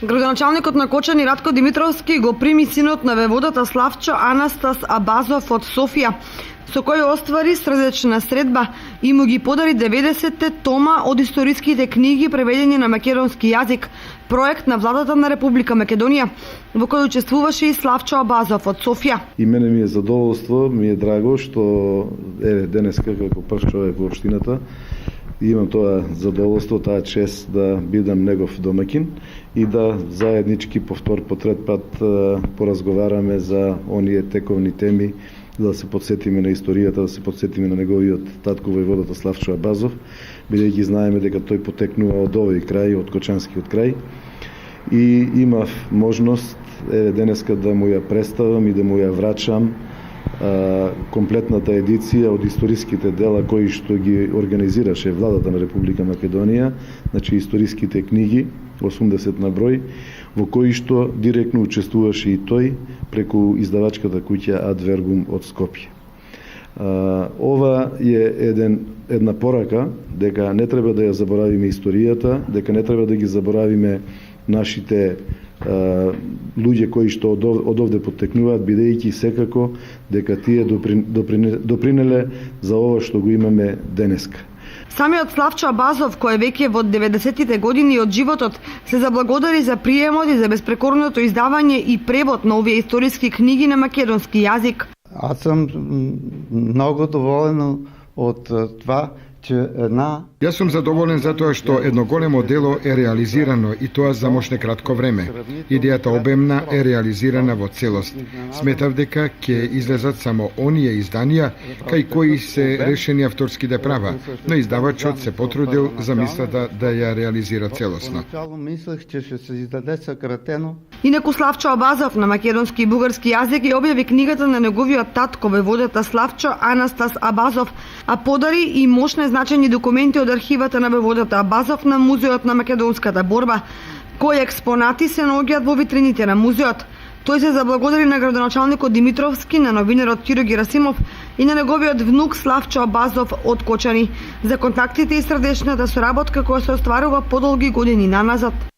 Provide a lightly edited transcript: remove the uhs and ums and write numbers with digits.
Градоначалникот на Кочани Ратко Димитровски го прими синот на воеводата Славчо Анастас Абазов од Софија, со кој оствари срдечна средба и му ги подари 90 тома од историските книги преведени на македонски јазик, проект на владата на Република Македонија, во кој учествуваше и Славчо Абазов од Софија. И мене ми е задоволство, ми е драго што денеска како прв човек во општината имам тоа задоволство, таа чест да бидам негов домакин и да заеднички по втор, по трет пат поразговараме за оние тековни теми, да се подсетиме на историјата, да се подсетиме на неговиот татко воеводата Славчо Абазов, бидејќи знаеме дека тој потекнува од овој крај, од Кочанскиот крај. И имав можност денеска да му ја представам и да му ја врачам комплетната едиција од историските дела кои што ги организираше владата на Република Македонија, значи историските книги, 80 на број, во кои што директно учествуваше и тој преку издавачката куќа Адвергум од Скопје. Ова е една порака дека не треба да ја заборавиме историјата, дека не треба да ги заборавиме нашите луѓе кои што од овде поттекнуваат, бидејќи секако дека тие допринеле за ова што го имаме денеска. Самиот Славчо Абазов, кој веќе во 90-тите години од животот се заблагодари за приемот и за безпрекорното издавање и превод на овие историски книги на македонски јазик. Аз сум многу доволен од това, че Јас сум задоволен затоа што едно големо дело е реализирано и тоа за мошне кратко време. Идејата обемна е реализирана во целост. Сметав дека ќе излезат само оние изданија кај кои се решени авторските права, но издавачот се потрудил за мислата да ја реализира целосно. Мислех, че ќе се издаде сократено. Инаку Славчо Абазов на македонски и бугарски јазик ја објави книгата на неговиот татко воеводата Славчо Анастас Абазов, а подари и мощни значени документи од архивата на воеводата Абазов на Музеот на македонската борба, кои експонати се наоѓаат во витрините на музеот. Тој се заблагодари на градоначалникот Димитровски, на новинарот Киро Герасимов и на неговиот внук Славчо Абазов од Кочани за контактите и срдечната соработка која се остварува подолги години наназад.